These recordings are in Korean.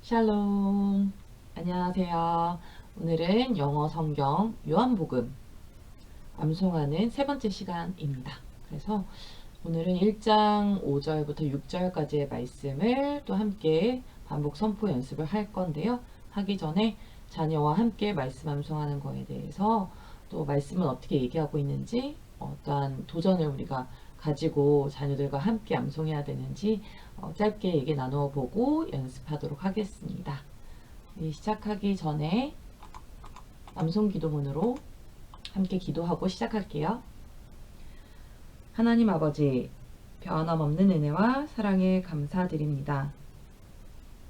샬롬. 안녕하세요. 오늘은 영어 성경 요한복음 암송하는 세 번째 시간입니다. 그래서 오늘은 1장 5절부터 6절까지의 말씀을 또 함께 반복 선포 연습을 할 건데요. 하기 전에 자녀와 함께 말씀 암송하는 거에 대해서 또 말씀은 어떻게 얘기하고 있는지 어떠한 도전을 우리가 가지고 자녀들과 함께 암송해야 되는지 짧게 얘기 나누어 보고 연습하도록 하겠습니다. 시작하기 전에 암송 기도문으로 함께 기도하고 시작할게요. 하나님 아버지, 변함없는 은혜와 사랑에 감사드립니다.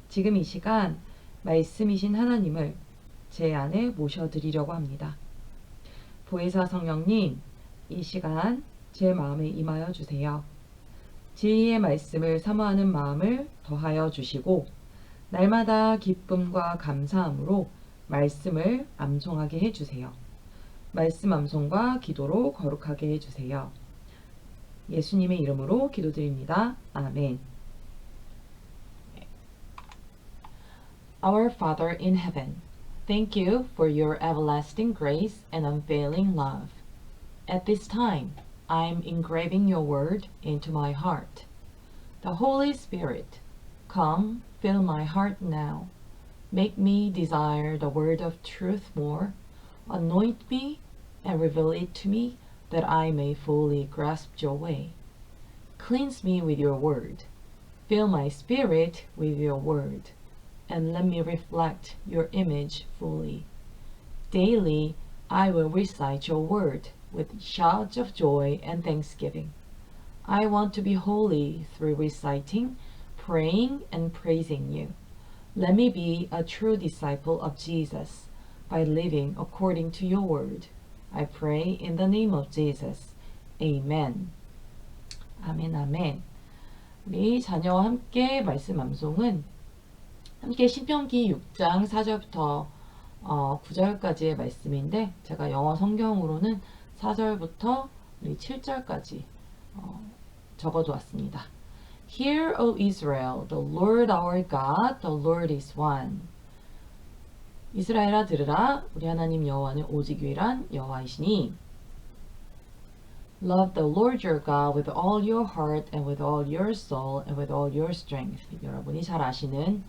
지금 이 시간 말씀이신 하나님을 제 안에 모셔드리려고 합니다. 보혜사 성령님, 이 시간 제 마음에 임하여 주세요. 진리의 말씀을 사모하는 마음을 더하여 주시고 날마다 기쁨과 감사함으로 말씀을 암송하게 해주세요. 말씀 암송과 기도로 거룩하게 해주세요. 예수님의 이름으로 기도드립니다. 아멘. Our Father in heaven, thank you for your everlasting grace and unfailing love. At this time, I'm engraving your word into my heart. The Holy Spirit, come, fill my heart now. Make me desire the word of truth more. Anoint me and reveal it to me that I may fully grasp your way. Cleanse me with your word. Fill my spirit with your word, and let me reflect your image fully. Daily, I will recite your word with shouts of joy and thanksgiving. I want to be holy through reciting, praying, and praising you. Let me be a true disciple of Jesus by living according to your word. I pray in the name of Jesus. Amen. 아멘, 아멘. 우리 자녀와 함께 말씀 암송은 함께 신명기 6장 4절부터 9절까지의 말씀인데 제가 영어 성경으로는 4절부터 7절까지 적어두었습니다. Hear, O Israel, the Lord our God, the Lord is one. 이스라엘아 들으라, 우리 하나님 여호와는 오직 유일한 여호와이시니. Love the Lord your God with all your heart and with all your soul and with all your strength. 여러분이 잘 아시는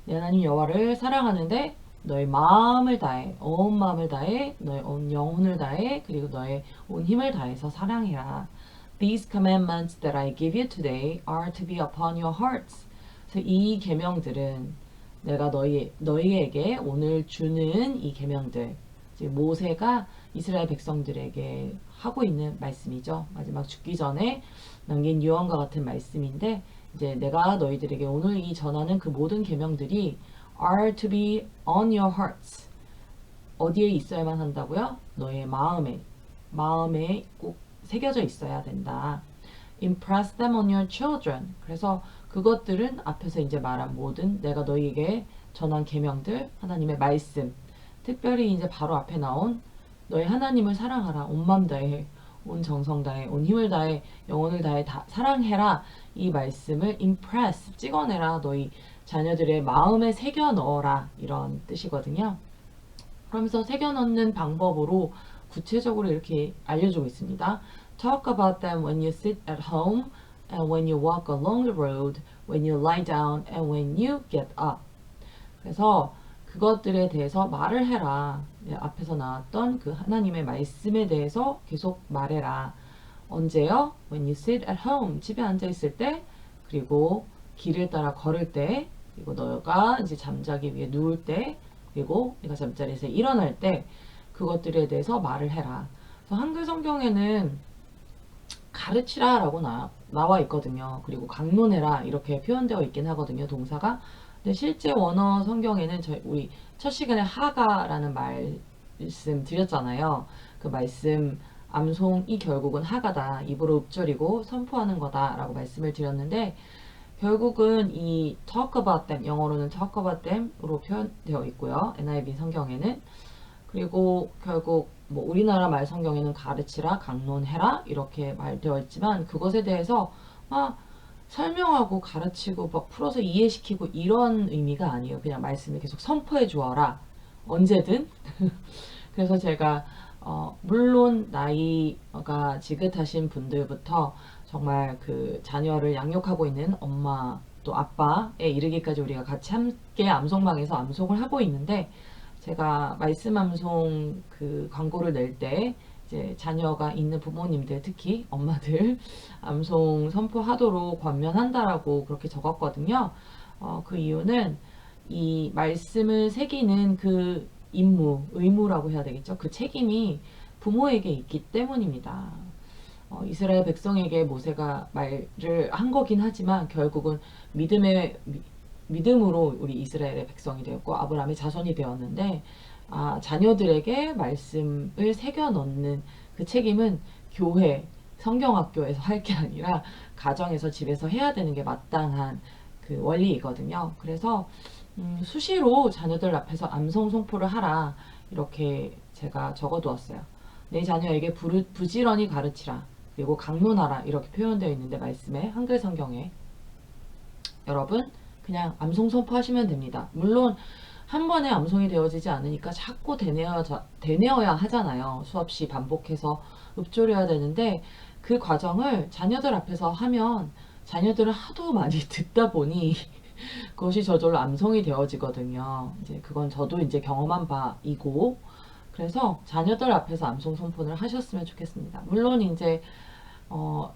내 하나님 여호와를 사랑하는데 너의 마음을 다해, 온 마음을 다해, 너의 온 영혼을 다해, 그리고 너의 온 힘을 다해서 사랑해라. These commandments that I give you today are to be upon your hearts. 그래서 이 계명들은 내가 너희에게 오늘 주는 이 계명들, 모세가 이스라엘 백성들에게 하고 있는 말씀이죠. 마지막 죽기 전에 남긴 유언과 같은 말씀인데 이제 내가 너희들에게 오늘 이 전하는 그 모든 계명들이 are to be on your hearts. 어디에 있어야만 한다고요? 너의 마음에 꼭 새겨져 있어야 된다. Impress them on your children. 그래서 그것들은 앞에서 이제 말한 모든 내가 너희에게 전한 계명들, 하나님의 말씀, 특별히 이제 바로 앞에 나온 너희 하나님을 사랑하라. 온 마음 다해, 온 정성 다해, 온 힘을 다해, 영혼을 다해 다 사랑해라. 이 말씀을 impress, 찍어내라. 너희 자녀들의 마음에 새겨 넣어라. 이런 뜻이거든요. 그러면서 새겨 넣는 방법으로 구체적으로 이렇게 알려주고 있습니다. Talk about them when you sit at home and when you walk along the road, when you lie down and when you get up. 그래서 그것들에 대해서 말을 해라. 앞에서 나왔던 그 하나님의 말씀에 대해서 계속 말해라. 언제요? When you sit at home, 집에 앉아 있을 때, 그리고 길을 따라 걸을 때, 그리고 너가 이제 잠자기 위해 누울 때, 그리고 내가 잠자리에서 일어날 때, 그것들에 대해서 말을 해라. 그래서 한글 성경에는 가르치라 라고 나와 있거든요. 그리고 강론해라 이렇게 표현되어 있긴 하거든요. 동사가. 근데 실제 원어 성경에는 우리 첫 시간에 하가라는 말씀 드렸잖아요. 그 말씀 암송이 결국은 하가다. 입으로 읊조리고 선포하는 거다 라고 말씀을 드렸는데 결국은 이 talk about them, 영어로는 talk about them으로 표현되어 있고요. NIV 성경에는. 그리고 결국 뭐 우리나라 말 성경에는 가르치라, 강론해라 이렇게 말되어 있지만 그것에 대해서 막 설명하고 가르치고 막 풀어서 이해시키고 이런 의미가 아니에요. 그냥 말씀을 계속 선포해 주어라. 언제든. 그래서 제가 물론 나이가 지긋하신 분들부터 정말 그 자녀를 양육하고 있는 엄마 또 아빠에 이르기까지 우리가 같이 함께 암송방에서 암송을 하고 있는데, 제가 말씀 암송 그 광고를 낼 때 이제 자녀가 있는 부모님들, 특히 엄마들 암송 선포하도록 권면한다라고 그렇게 적었거든요. 그 이유는 이 말씀을 새기는 그 임무, 의무라고 해야 되겠죠. 그 책임이 부모에게 있기 때문입니다. 이스라엘 백성에게 모세가 말을 한 거긴 하지만 결국은 믿음으로 우리 이스라엘의 백성이 되었고 아브라함의 자손이 되었는데, 자녀들에게 말씀을 새겨 넣는 그 책임은 교회, 성경학교에서 할 게 아니라 가정에서 집에서 해야 되는 게 마땅한 그 원리이거든요. 그래서 수시로 자녀들 앞에서 암송 송포를 하라, 이렇게 제가 적어두었어요. 내 자녀에게 부지런히 가르치라, 그리고 강론하라, 이렇게 표현되어 있는데 말씀에, 한글 성경에. 여러분 그냥 암송 선포하시면 됩니다. 물론 한 번에 암송이 되어지지 않으니까 자꾸 되뇌어야 하잖아요. 수없이 반복해서 읊조려야 되는데, 그 과정을 자녀들 앞에서 하면 자녀들은 하도 많이 듣다 보니 그것이 저절로 암송이 되어지거든요. 이제 그건 저도 이제 경험한 바이고, 그래서 자녀들 앞에서 암송 선포를 하셨으면 좋겠습니다. 물론 이제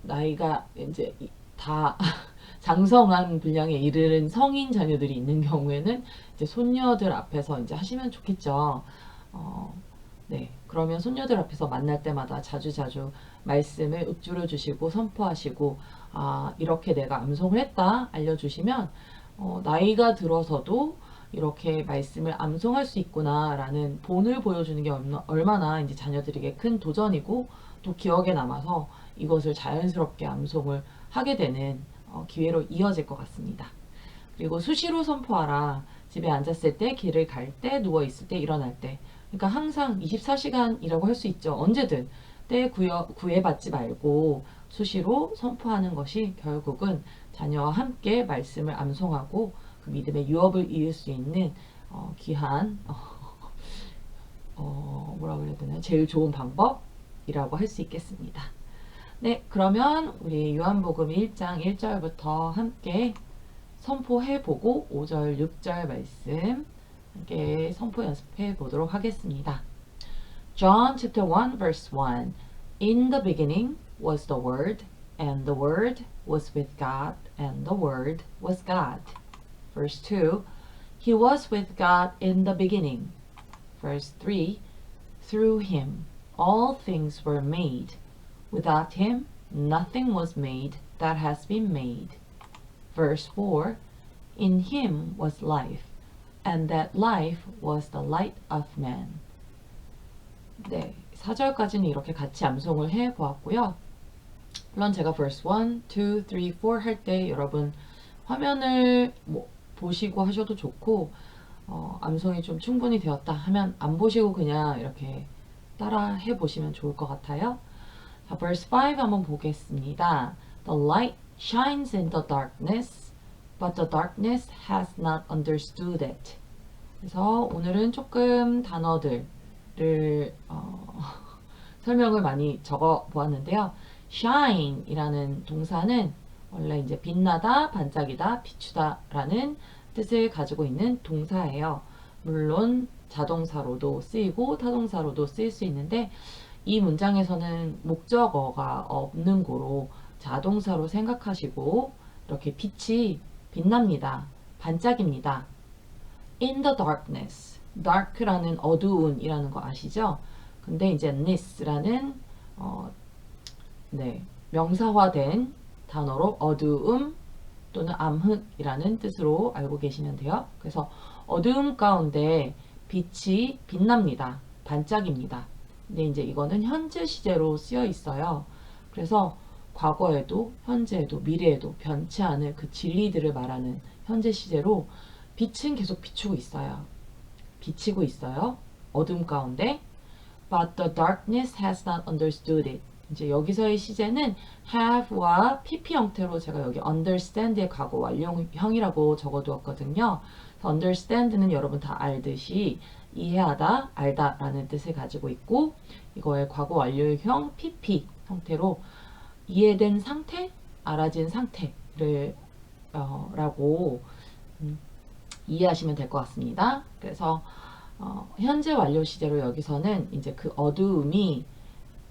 나이가 이제 다 장성한 분량에 이르는 성인 자녀들이 있는 경우에는 이제 손녀들 앞에서 이제 하시면 좋겠죠. 네. 그러면 손녀들 앞에서 만날 때마다 자주자주 말씀을 읊조려 주시고 선포하시고, 이렇게 내가 암송을 했다 알려주시면 나이가 들어서도 이렇게 말씀을 암송할 수 있구나라는 본을 보여주는 게 얼마나 이제 자녀들에게 큰 도전이고, 또 기억에 남아서 이것을 자연스럽게 암송을 하게 되는 기회로 이어질 것 같습니다. 그리고 수시로 선포하라. 집에 앉았을 때, 길을 갈 때, 누워있을 때, 일어날 때. 그러니까 항상 24시간이라고 할 수 있죠. 언제든 때 구애받지 말고 수시로 선포하는 것이 결국은 자녀와 함께 말씀을 암송하고 그 믿음의 유업을 이을 수 있는 귀한 뭐라 그래야 되나요? 제일 좋은 방법이라고 할 수 있겠습니다. 네, 그러면 우리 요한복음 1장 1절부터 함께 선포해보고 5절, 6절 말씀 함께 선포 연습해 보도록 하겠습니다. John chapter 1 verse 1. In the beginning was the Word, and the Word was with God, and the Word was God. Verse 2. He was with God in the beginning. Verse 3. Through him all things were made. Without him nothing was made that has been made. Verse 4. In him was life, and that life was the light of man. 네, 4절까지는 이렇게 같이 암송을 해 보았고요. 물론 제가 verse 1, 2, 3, 4 할 때 여러분 화면을 보시고 하셔도 좋고, 암송이 좀 충분히 되었다 하면 안 보시고 그냥 이렇게 따라 해 보시면 좋을 것 같아요. 자, verse 5 한번 보겠습니다. The light shines in the darkness, but the darkness has not understood it. 그래서 오늘은 조금 단어들을 설명을 많이 적어 보았는데요. shine 이라는 동사는 원래 이제 빛나다, 반짝이다, 비추다 라는 뜻을 가지고 있는 동사예요. 물론 자동사로도 쓰이고 타동사로도 쓰일 수 있는데, 이 문장에서는 목적어가 없는 고로 자동사로 생각하시고, 이렇게 빛이 빛납니다. 반짝입니다. In the darkness. dark라는 어두운이라는 거 아시죠? 근데 이제 ness라는 명사화된 단어로 어두움 또는 암흑이라는 뜻으로 알고 계시면 돼요. 그래서 어두움 가운데 빛이 빛납니다. 반짝입니다. 근데 이제 이거는 현재 시제로 쓰여 있어요. 그래서 과거에도 현재에도 미래에도 변치 않을 그 진리들을 말하는 현재 시제로 빛은 계속 비추고 있어요. 비치고 있어요. 어둠 가운데. But the darkness has not understood it. 이제 여기서의 시제는 have와 pp 형태로 제가 여기 understand의 과거 완료형이라고 적어두었거든요. understand는 여러분 다 알듯이 이해하다, 알다 라는 뜻을 가지고 있고 이거의 과거 완료형 pp 형태로 이해된 상태, 알아진 상태를 라고 이해하시면 될 것 같습니다. 그래서 현재 완료 시제로 여기서는 이제 그 어두움이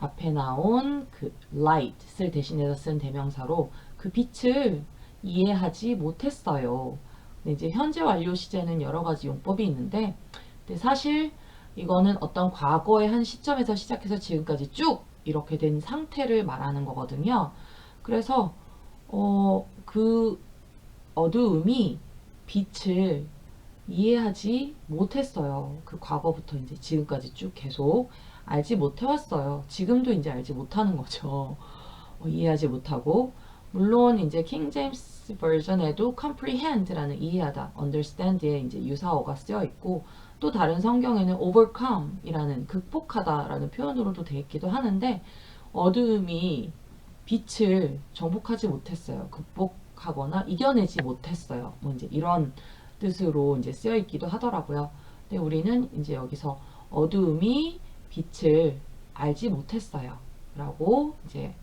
앞에 나온 그 light을 대신해서 쓴 대명사로 그 빛을 이해하지 못했어요. 근데 이제 현재 완료 시제는 여러 가지 용법이 있는데 근데 사실 이거는 어떤 과거의 한 시점에서 시작해서 지금까지 쭉 이렇게 된 상태를 말하는 거거든요. 그래서 그 어두움이 빛을 이해하지 못했어요. 그 과거부터 이제 지금까지 쭉 계속 알지 못해왔어요. 지금도 이제 알지 못하는 거죠. 이해하지 못하고 물론 이제 킹 제임스 버전에도 comprehend라는 이해하다, understand에 이제 유사어가 쓰여 있고 또 다른 성경에는 overcome이라는 극복하다라는 표현으로도 되어 있기도 하는데 어두움이 빛을 정복하지 못했어요. 극복하거나 이겨내지 못했어요. 뭐 이제 이런 뜻으로 이제 쓰여 있기도 하더라고요. 근데 우리는 이제 여기서 어두움이 빛을 알지 못했어요. 라고 이제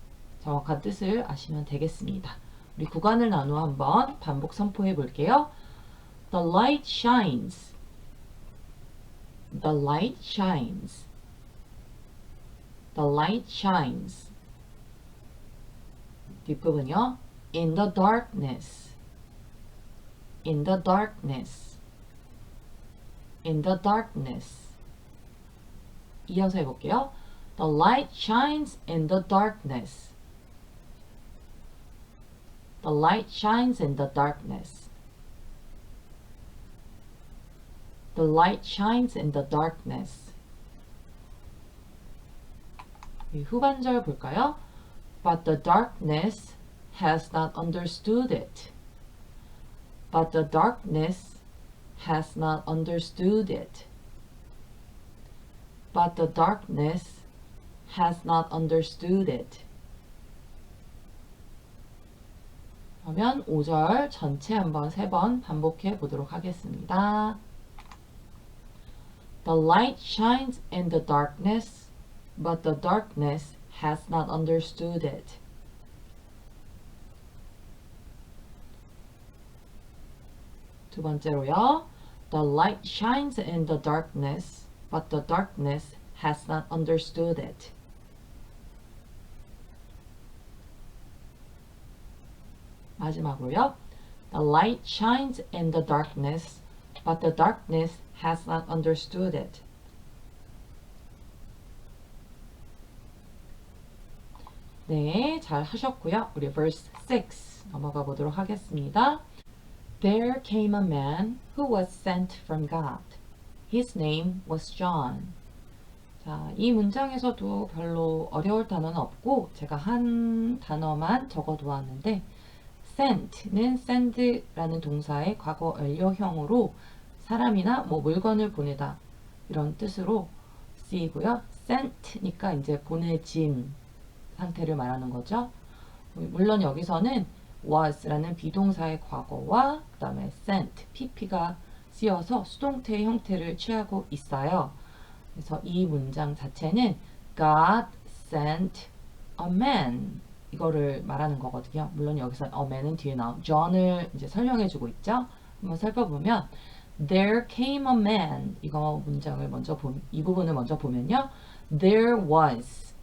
정확한 뜻을 아시면 되겠습니다. 우리 구간을 나누어 한번 반복 선포해 볼게요. The light shines. The light shines. The light shines. 뒷부분이요. In the darkness. In the darkness. In the darkness. 이어서 해볼게요. The light shines in the darkness. The light shines in the darkness. The light shines in the darkness. 후반절 볼까요? But the darkness has not understood it. But the darkness has not understood it. But the darkness has not understood it. 그러면 5절 전체 한번 3번 반복해 보도록 하겠습니다. The light shines in the darkness, but the darkness has not understood it. 두 번째로요. The light shines in the darkness, but the darkness has not understood it. 마지막으로요. The light shines in the darkness, but the darkness has not understood it. 네, 잘 하셨고요. 우리 verse 6 넘어가 보도록 하겠습니다. There came a man who was sent from God. His name was John. 자, 이 문장에서도 별로 어려울 단어는 없고 제가 한 단어만 적어두었는데 sent는 send라는 동사의 과거 완료형으로 사람이나 뭐 물건을 보내다 이런 뜻으로 쓰이고요. sent니까 이제 보내진 상태를 말하는 거죠. 물론 여기서는 was라는 비동사의 과거와 그 다음에 sent, pp가 쓰여서 수동태의 형태를 취하고 있어요. 그래서 이 문장 자체는 God sent a man 이거를 말하는 거거든요. 물론 여기서 a man은 뒤에 나온 John을 이제 설명해 주고 있죠. 한번 살펴보면 There came a man 이거 문장을 먼저 이 부분을 먼저 보면요. There was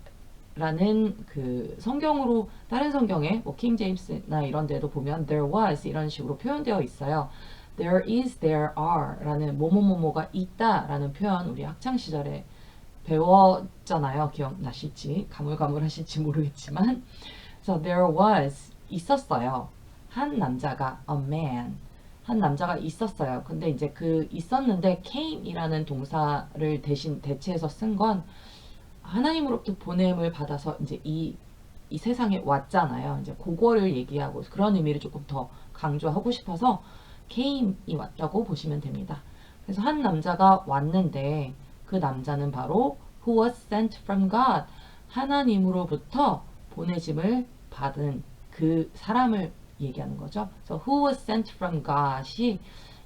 라는 그 성경으로 다른 성경에 뭐 킹 제임스나 이런 데도 보면 there was 이런 식으로 표현되어 있어요. There is, there are 라는 뭐뭐뭐뭐가 있다 라는 표현 우리 학창 시절에 배웠잖아요. 기억나실지 가물가물하실지 모르겠지만 그래서 there was 있었어요. 한 남자가 a man 한 남자가 있었어요. 근데 이제 그 있었는데 came 이라는 동사를 대체해서 쓴 건 하나님으로부터 보냄을 받아서 이제 이 세상에 왔잖아요. 이제 그거를 얘기하고 그런 의미를 조금 더 강조하고 싶어서 came이 왔다고 보시면 됩니다. 그래서 한 남자가 왔는데 그 남자는 바로 who was sent from God 하나님으로부터 보내짐을 받은 그 사람을 얘기하는 거죠. 그래서 who was sent from God이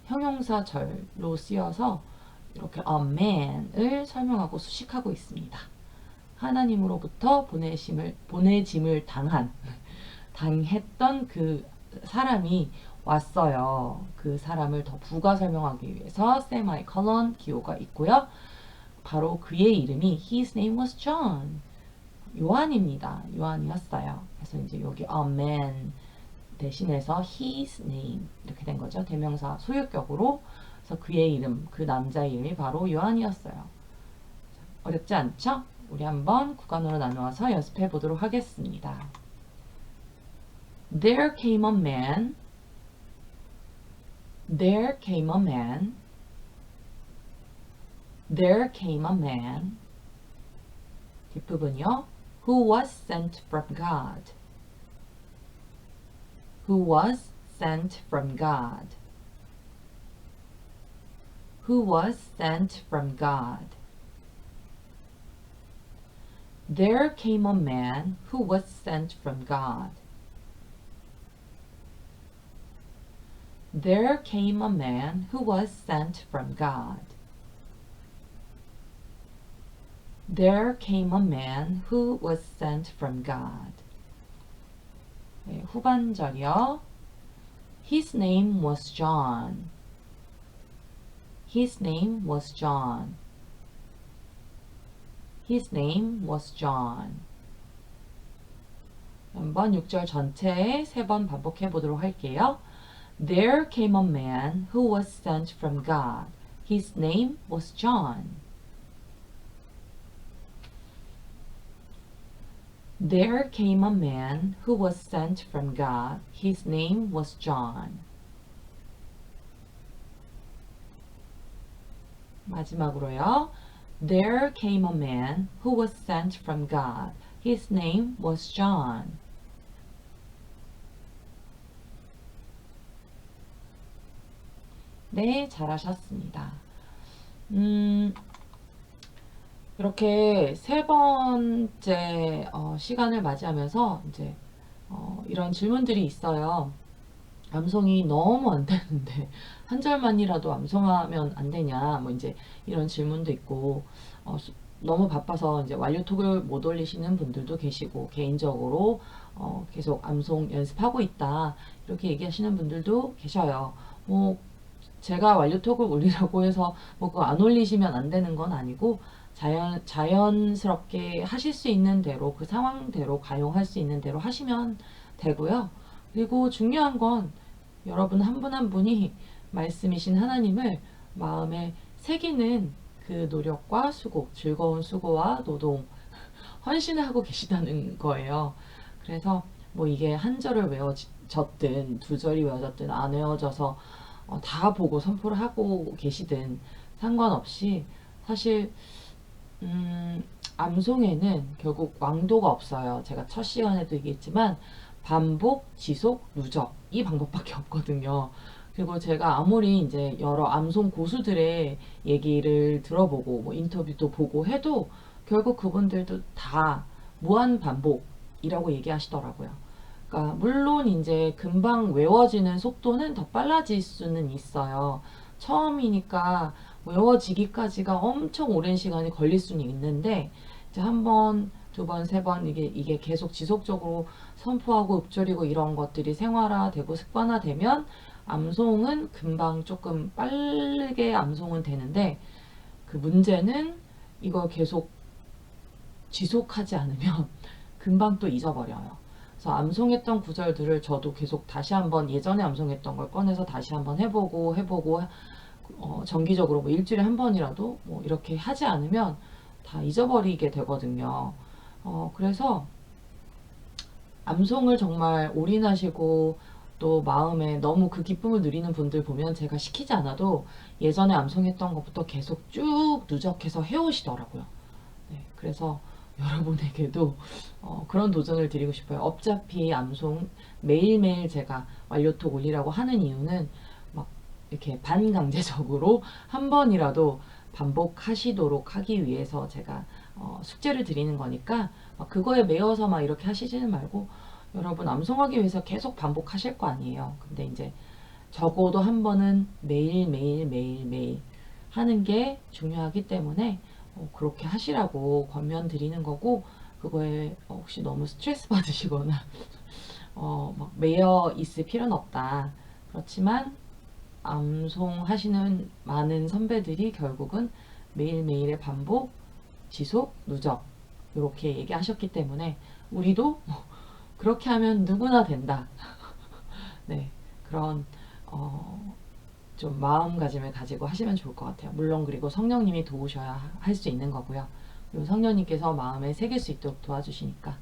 형용사절로 쓰여서 이렇게 a man을 설명하고 수식하고 있습니다. 하나님으로부터 보내짐을 당했던 그 사람이 왔어요. 그 사람을 더 부가 설명하기 위해서 세마이컬론 기호가 있고요. 바로 그의 이름이 his name was John. 요한입니다. 요한이었어요. 그래서 이제 여기 a man 대신해서 his name 이렇게 된 거죠. 대명사 소유격으로. 그래서 그의 이름, 그 남자의 이름이 바로 요한이었어요. 어렵지 않죠? 우리 한번 구간으로 나누어서 연습해 보도록 하겠습니다. There came a man. There came a man. There came a man. 뒷부분이요. Who was sent from God. Who was sent from God. Who was sent from God. There came a man who was sent from God. There came a man who was sent from God. There came a man who was sent from God. 네, 후반절이요. His name was John. His name was John. His name was John. 한번 6절 전체 3번 반복해 보도록 할게요. There came a man who was sent from God. His name was John. There came a man who was sent from God. His name was John. 마지막으로요. There came a man who was sent from God. His name was John. 네, 잘하셨습니다. 이렇게 세 번째 시간을 맞이하면서 이제 이런 질문들이 있어요. 암송이 너무 안 되는데 한 절만이라도 암송하면 안 되냐, 뭐 이제 이런 질문도 있고, 너무 바빠서 이제 완료톡을 못 올리시는 분들도 계시고, 개인적으로 계속 암송 연습하고 있다 이렇게 얘기하시는 분들도 계셔요. 뭐 제가 완료톡을 올리라고 해서 뭐 그거 안 올리시면 안 되는 건 아니고, 자연스럽게 하실 수 있는 대로, 그 상황대로 가용할 수 있는 대로 하시면 되고요. 그리고 중요한 건 여러분 한 분 한 분이 말씀이신 하나님을 마음에 새기는 그 노력과 수고, 즐거운 수고와 노동, 헌신을 하고 계시다는 거예요. 그래서 뭐 이게 한 절을 외워졌든 두 절이 외워졌든 안 외워져서 다 보고 선포를 하고 계시든 상관없이, 사실 암송에는 결국 왕도가 없어요. 제가 첫 시간에도 얘기했지만 반복, 지속, 누적 이 방법밖에 없거든요. 그리고 제가 아무리 이제 여러 암송 고수들의 얘기를 들어보고 뭐 인터뷰도 보고 해도 결국 그분들도 다 무한 반복이라고 얘기하시더라고요. 그러니까 물론 이제 금방 외워지는 속도는 더 빨라질 수는 있어요. 처음이니까 외워지기까지가 엄청 오랜 시간이 걸릴 수는 있는데, 이제 한 번, 두 번, 세 번 이게 계속 지속적으로 선포하고 읊조리고 이런 것들이 생활화되고 습관화되면 암송은 금방 조금 빠르게 암송은 되는데, 그 문제는 이걸 계속 지속하지 않으면 금방 또 잊어버려요. 그래서 암송했던 구절들을 저도 계속 다시 한번 예전에 암송했던 걸 꺼내서 다시 한번 해보고 정기적으로 뭐 일주일에 한 번이라도 뭐 이렇게 하지 않으면 다 잊어버리게 되거든요. 그래서 암송을 정말 올인하시고 또 마음에 너무 그 기쁨을 누리는 분들 보면 제가 시키지 않아도 예전에 암송했던 것부터 계속 쭉 누적해서 해오시더라고요. 네, 그래서 여러분에게도 그런 도전을 드리고 싶어요. 어차피 암송 매일매일 제가 완료톡 올리라고 하는 이유는 막 이렇게 반강제적으로 한 번이라도 반복하시도록 하기 위해서 제가 숙제를 드리는 거니까 막 그거에 매여서 막 이렇게 하시지는 말고 여러분 암송하기 위해서 계속 반복하실 거 아니에요. 근데 이제 적어도 한 번은 매일 하는 게 중요하기 때문에 그렇게 하시라고 권면드리는 거고 그거에 혹시 너무 스트레스 받으시거나 막 매여 있을 필요는 없다. 그렇지만 암송하시는 많은 선배들이 결국은 매일매일의 반복, 지속, 누적 이렇게 얘기하셨기 때문에 우리도 그렇게 하면 누구나 된다. 네, 그런 좀 마음가짐을 가지고 하시면 좋을 것 같아요. 물론 그리고 성령님이 도우셔야 할 수 있는 거고요. 그리고 성령님께서 마음에 새길 수 있도록 도와주시니까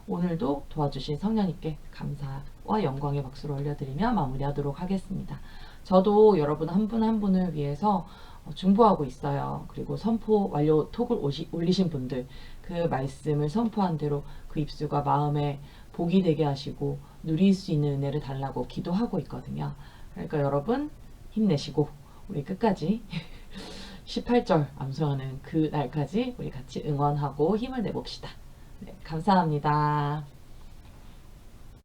오늘도 도와주신 성령님께 감사와 영광의 박수를 올려드리며 마무리하도록 하겠습니다. 저도 여러분 한 분 한 분을 위해서 중보하고 있어요. 그리고 선포 완료 톡을 올리신 분들 그 말씀을 선포한 대로 그 입수가 마음에 복이 되게 하시고 누릴 수 있는 은혜를 달라고 기도하고 있거든요. 그러니까 여러분 힘내시고 우리 끝까지 18절 암송하는 그 날까지 우리 같이 응원하고 힘을 내봅시다. 네, 감사합니다.